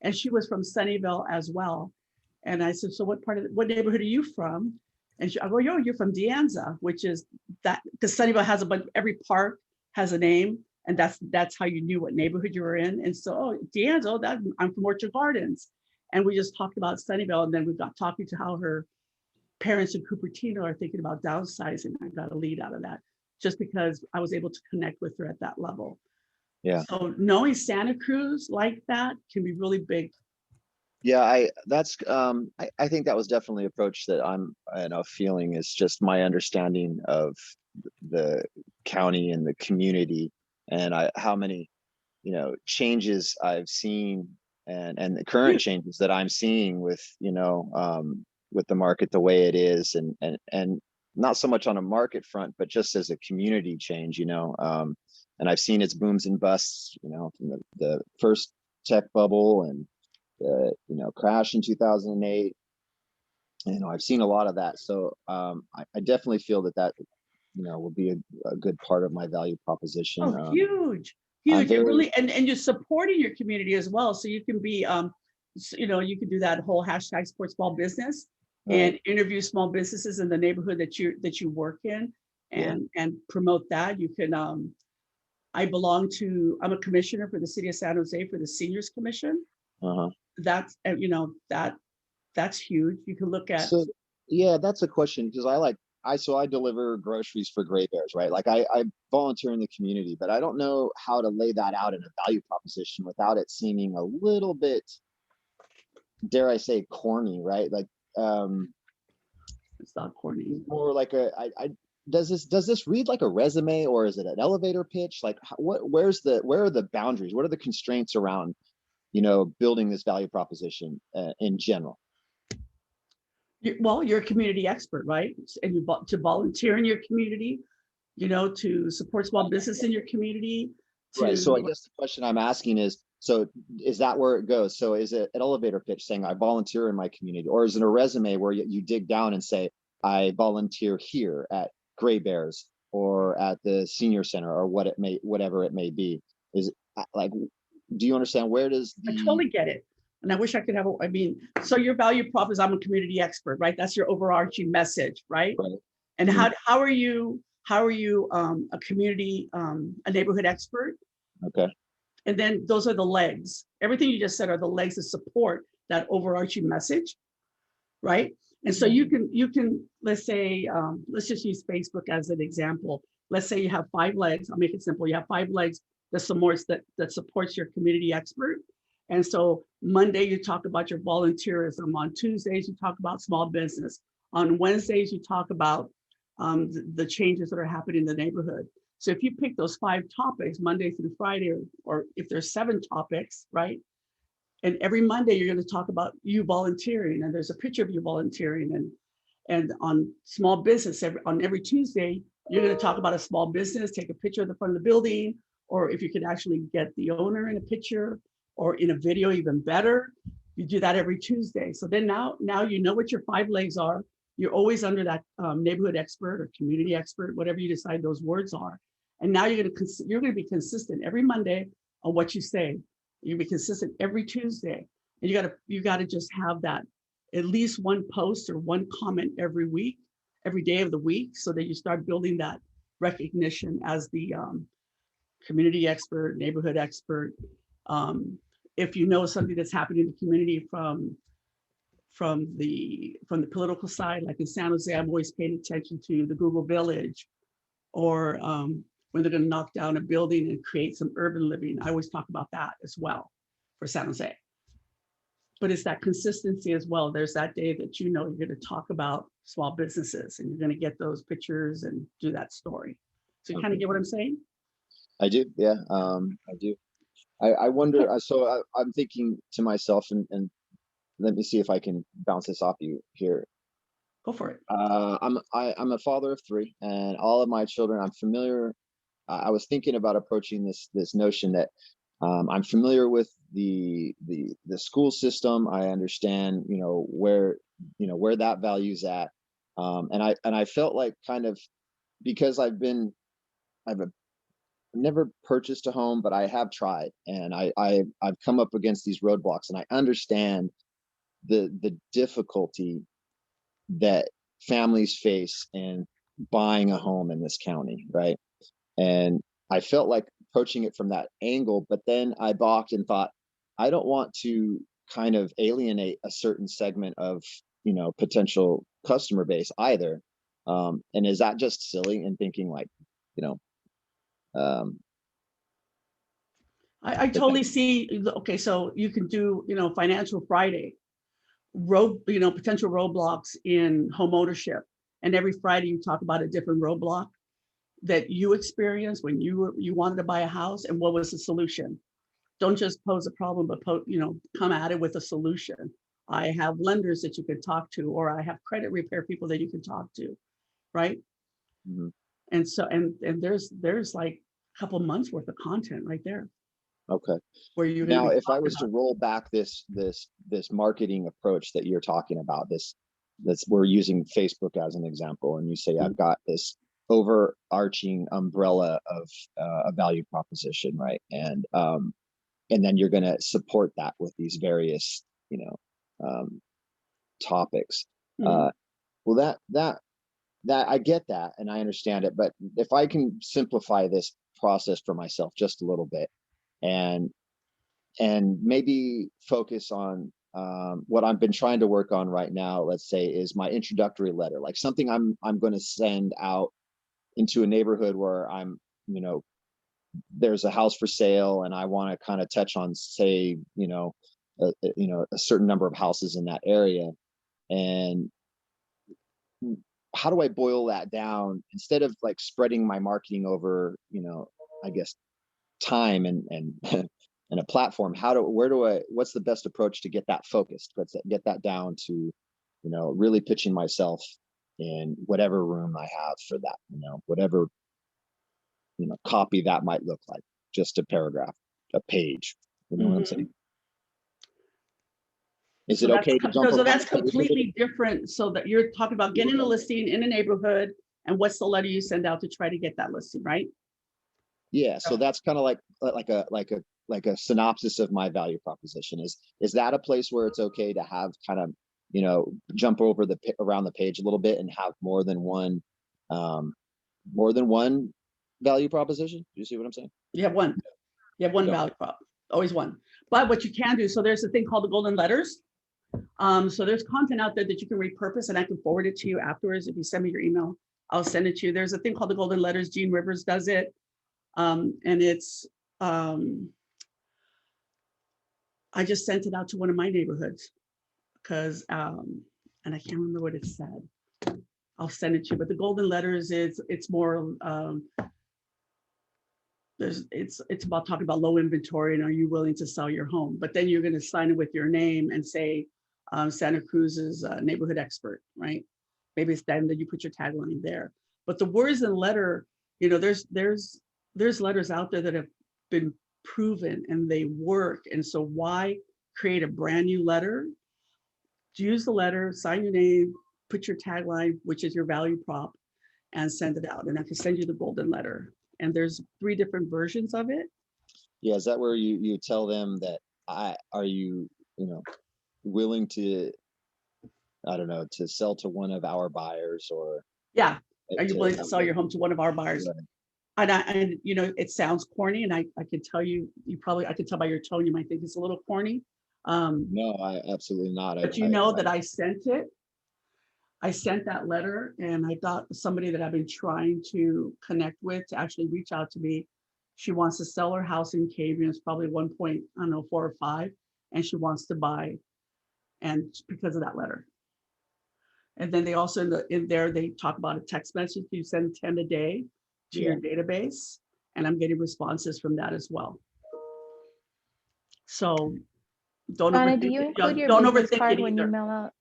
and she was from Sunnyvale as well. And I said, so what neighborhood are you from? And I go, you're from De Anza, which is that, because Sunnyvale has a bunch, every park has a name, and that's how you knew what neighborhood you were in. And so, De Anza, I'm from Orchard Gardens. And we just talked about Sunnyvale, and then we got talking to how her parents in Cupertino are thinking about downsizing. I got a lead out of that, just because I was able to connect with her at that level. Yeah. So knowing Santa Cruz like that can be really big. Yeah, I think that was definitely an approach that I'm feeling is just my understanding of the county and the community, and how many changes I've seen and the current changes that I'm seeing with with the market the way it is, and not so much on a market front, but just as a community change, and I've seen its booms and busts, from the first tech bubble and the crash in 2008. I've seen a lot of that, so I definitely feel that will be a good part of my value proposition. Oh, huge. It very, really, and you're supporting your community as well, so you can be you can do that whole hashtag support small business and interview small businesses in the neighborhood that you work in, and promote that. You can I'm a commissioner for the city of San Jose for the Seniors Commission. That's that's huge. You can look at. So yeah, that's a question, because I deliver groceries for Gray Bears, right? Like I volunteer in the community, but I don't know how to lay that out in a value proposition without it seeming a little bit, dare I say, corny, right? Like It's not corny. Or like does this read like a resume, or is it an elevator pitch? Like where are the boundaries? What are the constraints around building this value proposition in general? Well, you're a community expert, right? And to volunteer in your community, to support small business in your community. Right. So I guess the question I'm asking is, so is that where it goes? So is it an elevator pitch saying I volunteer in my community, or is it a resume where you dig down and say I volunteer here at Gray Bears or at the senior center, or whatever it may be? Is it like, do you understand where does I totally get it. And I wish I could have, so your value prop is I'm a community expert, right? That's your overarching message, right? Right. And how are you a community, a neighborhood expert? Okay. And then those are the legs. Everything you just said are the legs that support that overarching message, right? And so you can, let's say, let's just use Facebook as an example. Let's say you have 5 legs. I'll make it simple. You have 5 legs that supports your community expert. And so Monday, you talk about your volunteerism. On Tuesdays, you talk about small business. On Wednesdays, you talk about the changes that are happening in the neighborhood. So if you pick those 5 topics, Monday through Friday, or if there's 7 topics, right? And every Monday, you're going to talk about you volunteering, and there's a picture of you volunteering. And on small business, on every Tuesday, you're going to talk about a small business, take a picture of the front of the building, or if you can actually get the owner in a picture or in a video, even better. You do that every Tuesday. So then now you know what your 5 legs are. You're always under that neighborhood expert or community expert, whatever you decide those words are. And now you're going to be consistent every Monday on what you say. You'll be consistent every Tuesday. And you gotta just have that at least 1 post or 1 comment every week, every day of the week, so that you start building that recognition as the community expert, neighborhood expert. If you know something that's happening in the community from the political side, like in San Jose, I'm always paying attention to the Google Village, or when they're going to knock down a building and create some urban living. I always talk about that as well for San Jose. But it's that consistency as well. There's that day that you know you're going to talk about small businesses and you're going to get those pictures and do that story. So you kind of get what I'm saying? I do. Yeah, I do. I wonder, so I'm thinking to myself, and let me see if I can bounce this off you here. Go for it. I'm a father of 3, and all of my children, I'm familiar. I was thinking about approaching this notion that I'm familiar with the school system. I understand, where that value's at, and I felt like, kind of, because I've never purchased a home, but I have tried, and I've come up against these roadblocks, and I understand the difficulty that families face in buying a home in this county, right? And I felt like approaching it from that angle, but then I balked and thought, I don't want to kind of alienate a certain segment of, potential customer base either. And is that just silly? And thinking like, I totally see. Okay, so you can do, Financial Friday, potential roadblocks in home ownership. And every Friday you talk about a different roadblock that you experienced when you wanted to buy a house, and what was the solution. Don't just pose a problem, but come at it with a solution. I have lenders that you can talk to, or I have credit repair people that you can talk to, right? Mhm. And so and there's like a couple months worth of content right there Okay. where you're Now, gonna be if I was to talking roll back this marketing approach that you're talking about, we're using Facebook as an example, and you say I've got this overarching umbrella of a value proposition, right? And then you're going to support that with these various, topics. Mhm. Well, that I get that, and I understand it, but if I can simplify this process for myself just a little bit, and maybe focus on what I've been trying to work on right now, let's say, is my introductory letter, like something I'm going to send out into a neighborhood where there's a house for sale, and I want to kind of touch on, say, a certain number of houses in that area. And how do I boil that down, instead of like spreading my marketing over, I guess, time and and a platform? What's the best approach to get that focused? Get that down to, really pitching myself in whatever room I have for that, whatever, copy that might look like, just a paragraph, a page, you know what I'm Mhm. saying? Is So it okay to jump so around that's a little bit? completely different. So that you're talking about getting a listing in a neighborhood, and what's the letter you send out to try to get that listing, right? Yeah, so that's kind of like a synopsis of my value proposition. Is that a place where it's okay to have kind of, jump over around the page a little bit and have more than one value proposition? Do you see what I'm saying? You have one. You have one Okay. value prop, always one. But what you can do, so there's a thing called the golden letters. So there's content out there that you can repurpose, and I can forward it to you afterwards. If you send me your email, I'll send it to you. There's a thing called the Golden Letters. Gene Rivers does it. And it's, I just sent it out to one of my neighborhoods because, and I can't remember what it said. I'll send it to you, but the Golden Letters is, it's more, it's about talking about low inventory and are you willing to sell your home? But then you're going to sign it with your name and say Santa Cruz's neighborhood expert, right? Maybe it's then that you put your tagline there. But the words in the letter, you know, there's letters out there that have been proven and they work. And so why create a brand new letter? Use the letter, sign your name, put your tagline, which is your value prop, and send it out. And I can send you the Golden Letter. And there's 3 different versions of it. Yeah, is that where you tell them that are you willing to, I don't know, to sell to one of our buyers, or Yeah. Are you willing to sell your home to one of our buyers? Right. And you know, it sounds corny, and I can tell you, I can tell by your tone, you might think it's a little corny. No, I absolutely not. But you know that I sent it. I sent that letter, and I thought somebody that I've been trying to connect with to actually reach out to me. She wants to sell her house in Cavian. It's probably 1.4 or 5, and she wants to buy, and because of that letter. And then they also in there they talk about a text message. You send 10 a day to your database, and I'm getting responses from that as well. So don't Donna, overthink do you it. include your Don't business overthink card it when you either. mail out?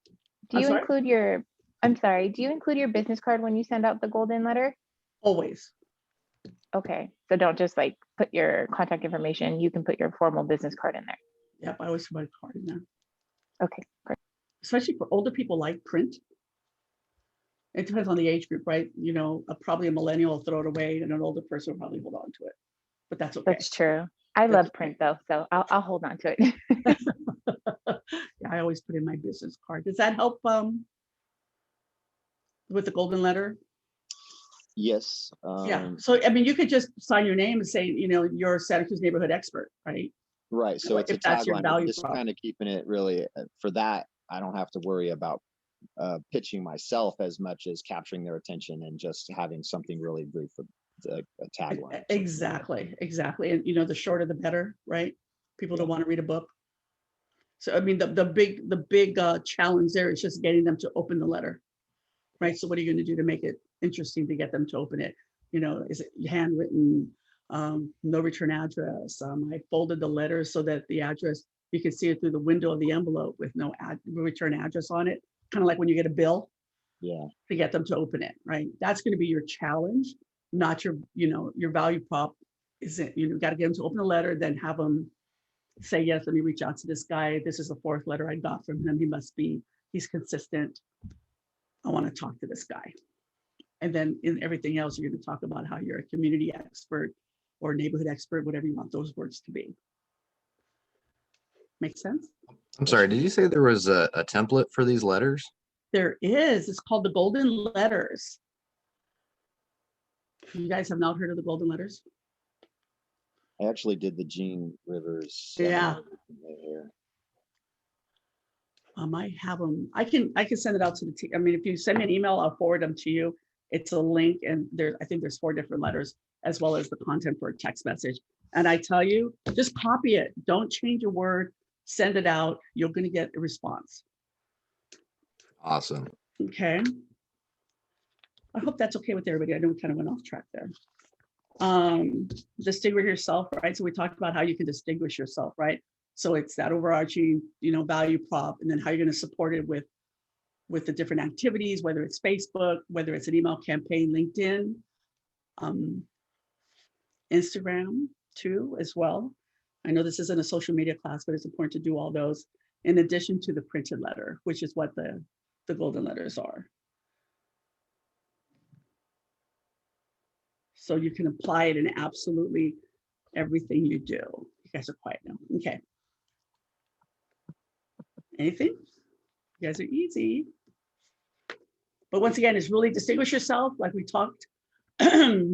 Do I'm you sorry? include your, I'm sorry, do you include your business card when you send out the Golden Letter? Always. Okay, so don't just like put your contact information. You can put your formal business card in there. Yep, I always put my card in there. Okay, great. Especially for older people like print. It depends on the age group, right? You know, probably a millennial will throw it away, and an older person will probably hold on to it. But that's okay. That's true. I love print though, so I'll hold on to it. Yeah, I always put in my business card. Does that help with the Golden Letter? Yes. Yeah. So I mean, you could just sign your name and say, you know, you're Santa Cruz neighborhood expert, right? Right. So it's a If that's your tagline, value just prop. kind of keeping it really for that. I don't have to worry about pitching myself as much as capturing their attention and just having something really brief, a tagline. Exactly. And you know, the shorter the better, right? People don't want to read a book. So I mean, the big challenge there is just getting them to open the letter, right? So what are you going to do to make it interesting to get them to open it? You know, is it handwritten? No return address. I folded the letter so that the address, you can see it through the window of the envelope with no return address on it. Kind of like when you get a bill. Yeah. To get them to open it, right? That's going to be your challenge, not your, you know, your value prop. Isn't, you know, got to get them to open the letter, then have them say, yes, let me reach out to this guy. This is the 4th letter I got from him. He's consistent. I want to talk to this guy. And then in everything else, you're going to talk about how you're a community expert or neighborhood expert, whatever you want those words to be. Make sense? I'm sorry, did you say there was a template for these letters? There is. It's called the Golden Letters. You guys have not heard of the Golden Letters? I actually did the Gene Rivers. Yeah. Here. I have them. I can send it out to the team. I mean, if you send me an email, I'll forward them to you. It's a link, and I think there's 4 different letters, as well as the content for a text message. And I tell you, just copy it. Don't change a word. Send it out. You're going to get a response. Awesome. Okay. I hope that's okay with everybody. I know we kind of went off track there. Distinguish yourself, right? So we talked about how you can distinguish yourself, right? So it's that overarching, you know, value prop, and then how you're going to support it with the different activities, whether it's Facebook, whether it's an email campaign, LinkedIn, Instagram too, as well. I know this isn't a social media class, but it's important to do all those in addition to the printed letter, which is what the Golden Letters are. So you can apply it in absolutely everything you do. You guys are quiet now. Okay. Anything? You guys are easy. But once again, it's really distinguish yourself, like we talked.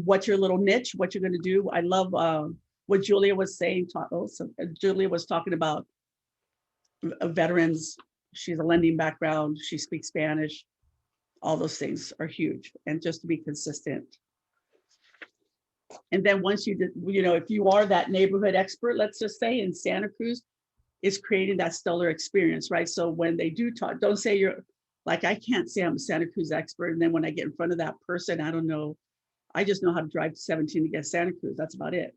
What's your little niche, what you're going to do. I love what Julia was saying. Julia was talking about veterans she's a lending background, she speaks Spanish. All those things are huge, and just to be consistent. And then once you did, if you are that neighborhood expert, let's just say in Santa Cruz, is creating that stellar experience, right? So when they do talk, don't say you're like, I can't say I'm a Santa Cruz expert. And then when I get in front of that person, I don't know. I just know how to drive 17 to get Santa Cruz. That's about it.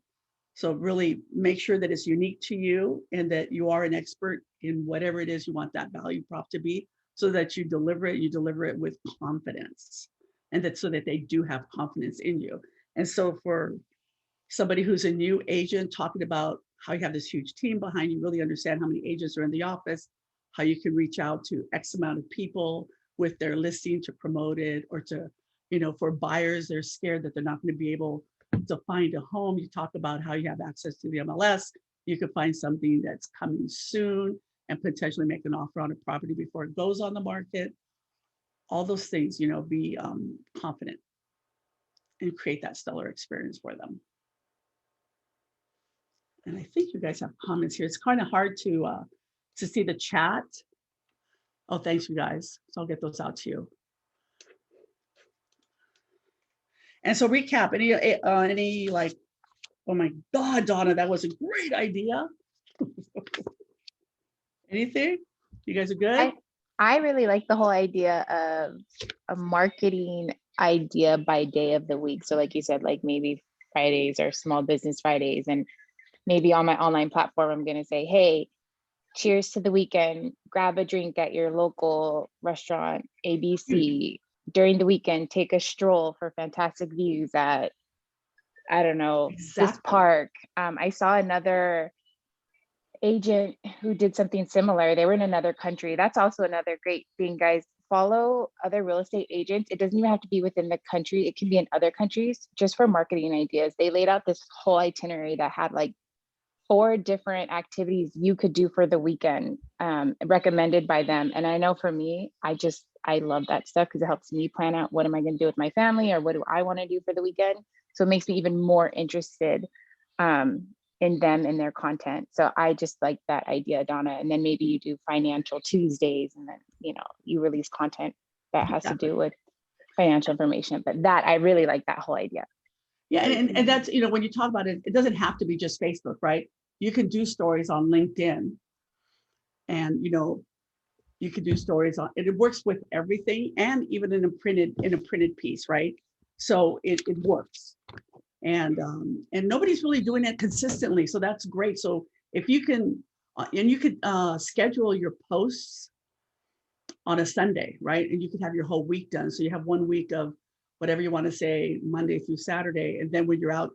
So really make sure that it's unique to you and that you are an expert in whatever it is you want that value prop to be, so that you deliver it with confidence, and that so that they do have confidence in you. And so for somebody who's a new agent, talking about how you have this huge team behind you, really understand how many agents are in the office, how you can reach out to X amount of people with their listing to promote it, or to, for buyers, they're scared that they're not going to be able to find a home. You talk about how you have access to the MLS. You could find something that's coming soon and potentially make an offer on a property before it goes on the market. All those things, be confident and create that stellar experience for them. And I think you guys have comments here. It's kind of hard to see the chat. Oh, thanks, you guys. So I'll get those out to you. And so recap, any like, oh my God, Donna, that was a great idea. Anything? You guys are good? I really like the whole idea of a marketing idea by day of the week. So like you said, like maybe Fridays or Small Business Fridays, and maybe on my online platform, I'm going to say, hey, cheers to the weekend, grab a drink at your local restaurant, ABC. During the weekend, take a stroll for fantastic views at, I don't know, this Exactly. park. I saw another agent who did something similar. They were in another country. That's also another great thing, guys. Follow other real estate agents. It doesn't even have to be within the country. It can be in other countries, just for marketing ideas. They laid out this whole itinerary that had like 4 different activities you could do for the weekend, recommended by them. And I know for me, I love that stuff because it helps me plan out what am I going to do with my family, or what do I want to do for the weekend. So it makes me even more interested in them and their content. So I just like that idea, Donna. And then maybe you do financial Tuesdays, and then, you release content that has to do with financial information. But that, I really like that whole idea. Yeah, and that's, when you talk about it, it doesn't have to be just Facebook, right? You can do stories on LinkedIn, and you could do stories on it. It works with everything, and even in a printed piece, right? So it works, and nobody's really doing it consistently, so that's great. So if you can, and you could schedule your posts on a Sunday, right? And you could have your whole week done. So you have 1 week of whatever you want to say, Monday through Saturday, and then when you're out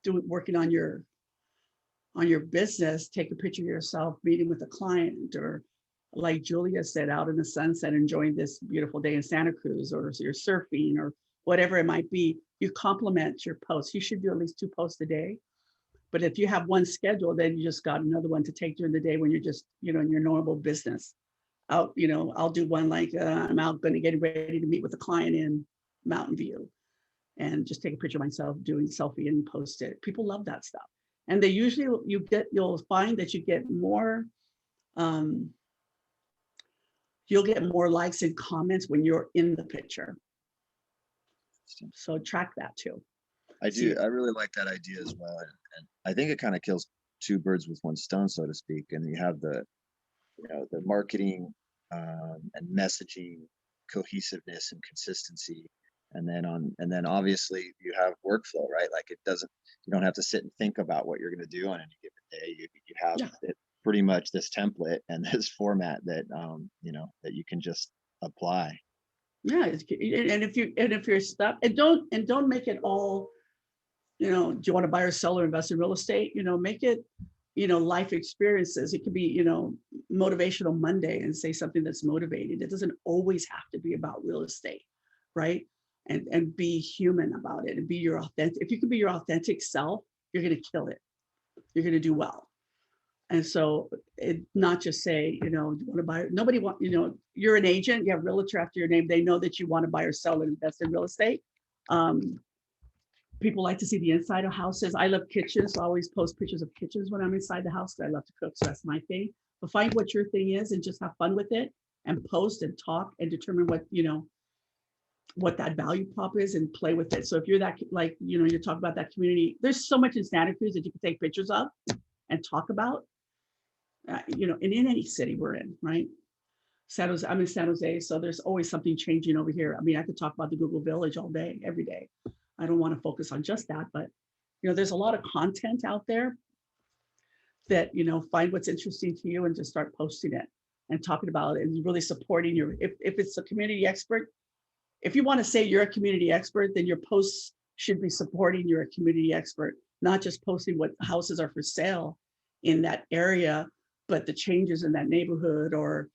working on your business, take a picture of yourself meeting with a client, or like Julia said, out in the sunset, enjoying this beautiful day in Santa Cruz, or you're surfing, or whatever it might be. You complement your posts. You should do at least 2 posts a day. But if you have one schedule, then you just got another one to take during the day when you're just, in your normal business. I'll do one like I'm out going to get ready to meet with a client in Mountain View, and just take a picture of myself doing selfie and post it. People love that stuff. And they usually, you'll find that you get more, you'll get more likes and comments when you're in the picture. So track that too. I do. I really like that idea as well. And I think it kind of kills 2 birds with 1 stone, so to speak. And you have the marketing and messaging cohesiveness and consistency. And then obviously you have workflow, right? Like you don't have to sit and think about what you're going to do on any given day. You have it pretty much this template and this format that, that you can just apply. Yeah. And if you're stuck, and don't make it all, do you want to buy or sell or invest in real estate? Make it, life experiences. It could be, motivational Monday, and say something that's motivating. It doesn't always have to be about real estate, right? And be human about it, and be your authentic. If you can be your authentic self, you're going to kill it. You're going to do well. And so not just say, do you want to buy, nobody want, you're an agent, you have realtor after your name. They know that you want to buy or sell and invest in real estate. People like to see the inside of houses. I love kitchens, so I always post pictures of kitchens when I'm inside the house, because I love to cook. So that's my thing. but find what your thing is and just have fun with it and post and talk and determine what, what that value prop is and play with it. So if you're that, like, you talk about that community, there's so much in Santa Cruz that you can take pictures of and talk about, and in any city we're in, right? I'm in San Jose, so there's always something changing over here. I mean, I could talk about the Google Village all day, every day. I don't want to focus on just that, but there's a lot of content out there that, find what's interesting to you and just start posting it and talking about it and really supporting if it's a community expert. If you want to say you're a community expert, then your posts should be supporting you're a community expert, not just posting what houses are for sale in that area, but the changes in that neighborhood or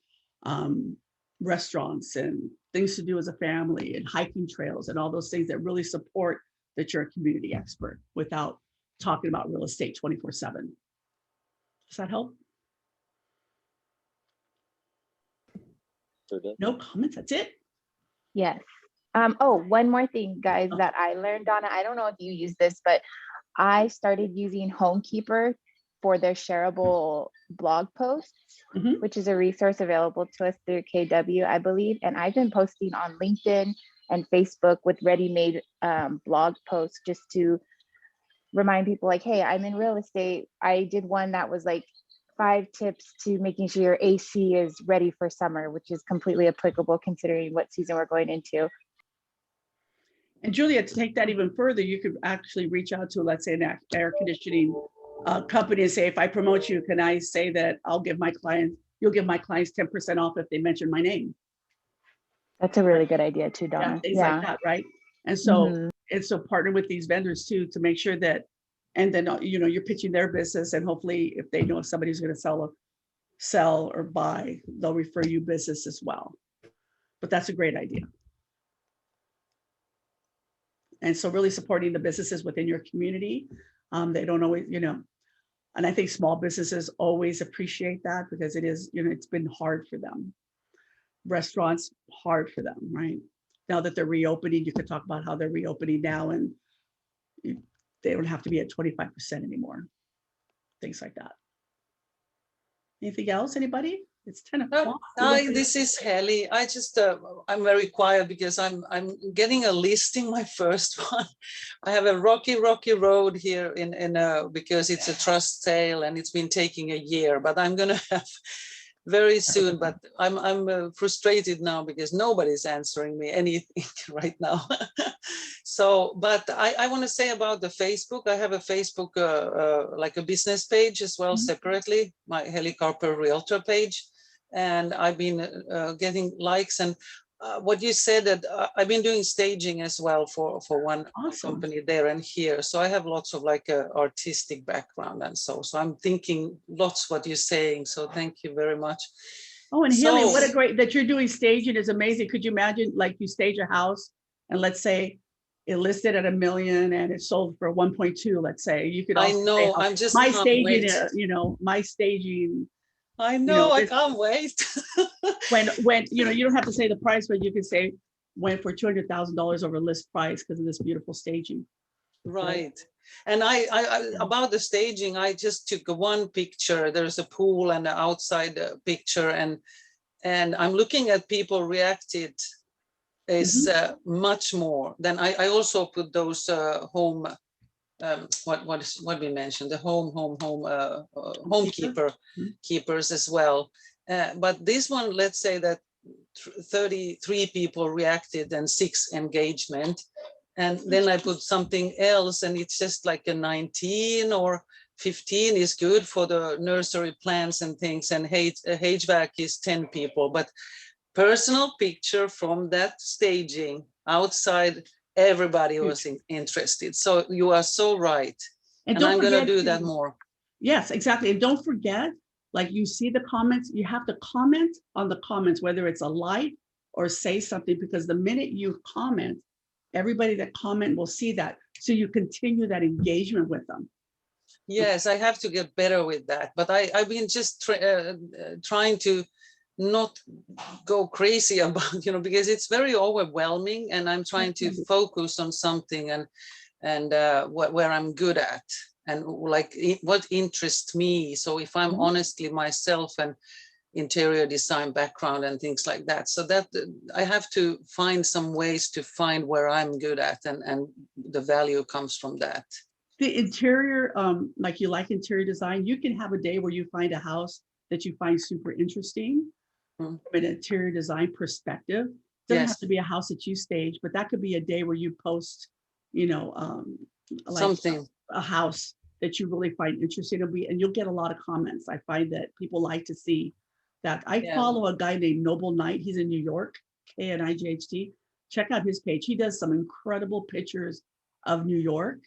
restaurants and things to do as a family and hiking trails and all those things that really support that you're a community expert without talking about real estate 24/7. Does that help? No comments, that's it? Yes. Oh, one more thing, guys, Oh. that I learned, Donna. I don't know if you use this, but I started using Homekeeper for their shareable blog posts, Mhm. which is a resource available to us through KW, I believe. And I've been posting on LinkedIn and Facebook with ready-made blog posts just to remind people like, hey, I'm in real estate. I did one that was like 5 tips to making sure your AC is ready for summer, which is completely applicable considering what season we're going into. And Julia, to take that even further, you could actually reach out to, let's say, an air conditioning company and say, if I promote you, can I say that you'll give my clients 10% off if they mention my name? That's a really good idea too, Yeah, Donna. things like that, right? And so, partner with these vendors too, to make sure that, and then, you're pitching their business, and hopefully if they know somebody's going to sell or buy, they'll refer you business as well. But that's a great idea. And so really supporting the businesses within your community. They don't always, and I think small businesses always appreciate that because it is, it's been hard for them. Restaurants, hard for them, right? Now that they're reopening, you could talk about how they're reopening now and they don't have to be at 25% anymore. Things like that. Anything else, anybody? It's 10 o'clock. Hi, this is Helly. I just, I'm very quiet because I'm getting a listing, my first one. I have a rocky road here because it's a trust sale and it's been taking a year, but I'm gonna have very soon. But I'm frustrated now because nobody's answering me anything right now. So, but I want to say about the Facebook. I have a Facebook like a business page as well, separately, my Helly Carper Realtor page. And I've been getting likes. And what you said that I've been doing staging as well for one company there and here. So I have lots of like artistic background and so I'm thinking lots what you're saying. So thank you very much. Oh, and Hilly, what a great that you're doing staging is amazing. Could you imagine like you stage a house and let's say it listed at $1 million and it sold for 1.2, let's say. You could also I know, I'm just my staging, my staging. I know, I can't wait. when you don't have to say the price, but you can say went for $200,000 over list price because of this beautiful staging. Right. And I about the staging, I just took one picture. There's a pool and an outside picture, and I'm looking at people reacted is much more than I also put those home. What we mentioned, the homekeeper keepers as well. But this one, let's say that 33 people reacted and 6 engagement. And then I put something else and it's just like a 19 or 15 is good for the nursery plants and things. And HVAC is 10 people, but personal picture from that staging outside, everybody was interested. So you are so right. And I'm going to do that more. Yes, exactly. And don't forget, like you see the comments, you have to comment on the comments, whether it's a like or say something, because the minute you comment, everybody that comment will see that. So you continue that engagement with them. Yes, I have to get better with that. But I've been just trying to not go crazy about, because it's very overwhelming and I'm trying to focus on something and where I'm good at. like what interests me. So if I'm honestly myself and interior design background and things like that, so that I have to find some ways to find where I'm good at, and the value comes from that. The interior, like you like interior design, you can have a day where you find a house that you find super interesting from an interior design perspective. Doesn't have to be a house that you stage, but that could be a day where you post, you know, like something, a house that you really find interesting, and you'll get a lot of comments. I find that people like to see that. I follow a guy named Noble Knight. He's in New York, KNIGHT. Check out his page. He does some incredible pictures of New York.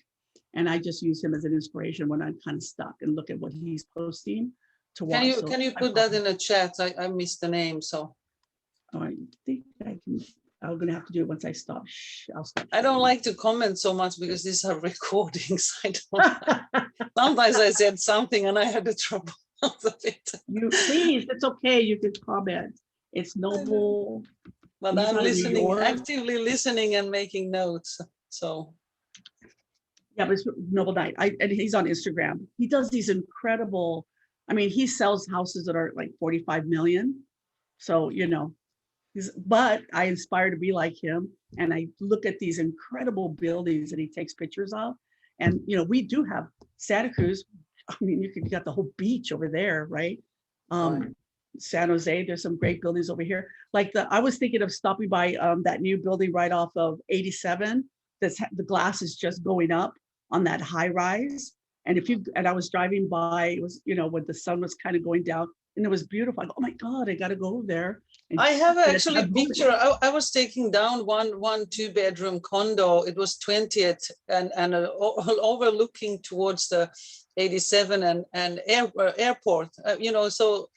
And I just use him as an inspiration when I'm kind of stuck and look at what he's posting to watch. can you put that in the chat? I missed the name, so. Oh, I think I can. I'm gonna have to do it once I stop. I'll stop. I don't like to comment so much because these are recordings. I don't. Sometimes I said something and I had the trouble of it. You please, it's okay. You can comment. It's Noble. But I'm listening, actively listening and making notes. So. Yeah, but it's Noble Knight. And he's on Instagram. He does these incredible. I mean, he sells houses that are like 45 million. So, you know, but I aspire to be like him. And I look at these incredible buildings that he takes pictures of. And, you know, we do have Santa Cruz. I mean, you got the whole beach over there, right? San Jose, there's some great buildings over here. Like I was thinking of stopping by that new building right off of 87. The glass is just going up on that high rise. And I was driving by, it was, you know, when the sun was kind of going down and it was beautiful. I go, oh my God, I got to go over there. I have actually a picture. I was taking down one 2-bedroom condo. It was 20th and overlooking towards the 87 and airport, you know, so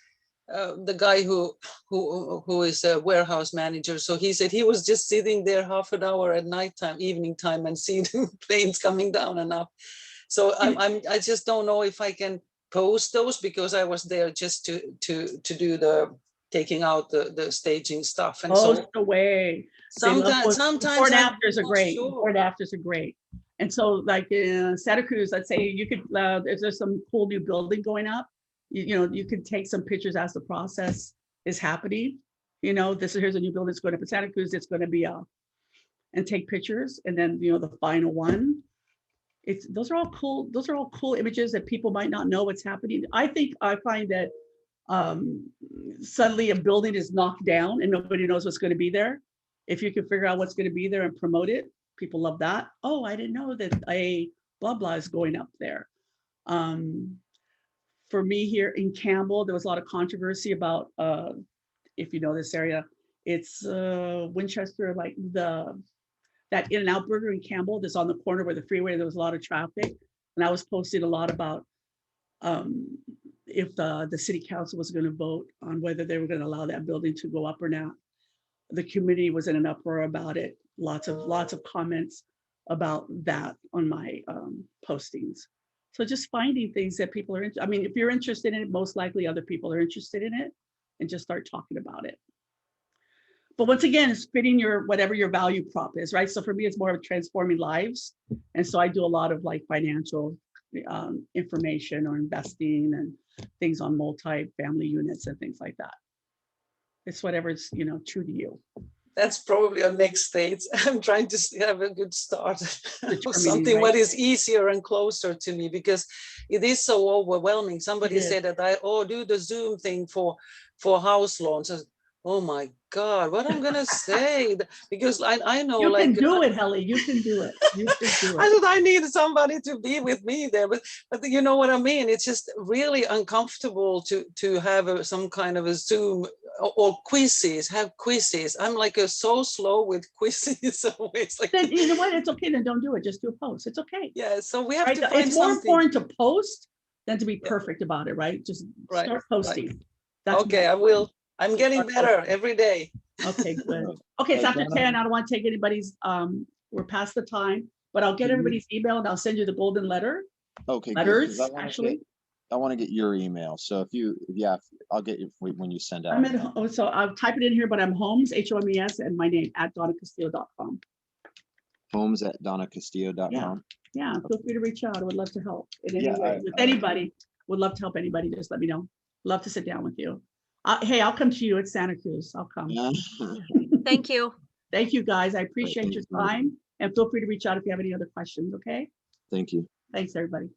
the guy who is a warehouse manager. So he said he was just sitting there half an hour at nighttime, evening time, and seeing planes coming down and up. So I just don't know if I can post those because I was there just to do the taking out the staging stuff. And so away. Sometimes before and afters are great. Sure. Before and afters are great. And so like in Santa Cruz, let's say you could, if there's some cool new building going up, you know, you could take some pictures as the process is happening. You know, here's a new building that's going up in Santa Cruz. It's going to be and take pictures. And then, you know, the final one, those are all cool. Those are all cool images that people might not know what's happening. I find that suddenly a building is knocked down and nobody knows what's going to be there. If you can figure out what's going to be there and promote it, people love that. Oh, I didn't know that a blah blah is going up there. For me here in Campbell, there was a lot of controversy about if you know this area, it's Winchester, like that In-N-Out Burger in Campbell that's on the corner where the freeway, there was a lot of traffic. And I was posting a lot about if the city council was going to vote on whether they were going to allow that building to go up or not. The committee was in an uproar about it. Lots of comments about that on my postings. So just finding things that people are interested. I mean, if you're interested in it, most likely other people are interested in it, and just start talking about it. But once again, it's fitting whatever your value prop is, right? So for me, it's more of transforming lives. And so I do a lot of like financial information or investing and things on multi-family units and things like that. It's whatever's, you know, true to you. That's probably our next stage. I'm trying to have a good start. Something what is easier and closer to me, because it is so overwhelming. Somebody said that do the Zoom thing for house loans. Oh my God, what I'm gonna say? Because I know you can do it, Helly. You can do it. You can do it. I need somebody to be with me there, but you know what I mean. It's just really uncomfortable to have some kind of a Zoom or quizzes. Have quizzes. I'm like so slow with quizzes. So it's like, then you know what? It's okay. Then don't do it. Just do a post. It's okay. Yeah. So we have to find it's more important to post than to be perfect about it, right? Just start posting. Right. That's okay. I will. I'm getting better every day. Okay, good. Okay, it's after 10. I don't want to take anybody's, we're past the time, but I'll get everybody's email and I'll send you the golden letter. Okay, letters, actually. I want to get your email. So I'll get you when you send out. So I'll type it in here, but I'm Holmes, HOMES, and my name @DonnaCastillo.com. Holmes @DonnaCastillo.com. Yeah, feel free to reach out. I would love to help in any Yeah, way. With anybody, would love to help anybody. Just let me know. Love to sit down with you. Hey, I'll come to you at Santa Cruz. I'll come. Thank you. Thank you, guys. I appreciate thank your you. time, and feel free to reach out if you have any other questions, okay? Thank you. Thanks, everybody.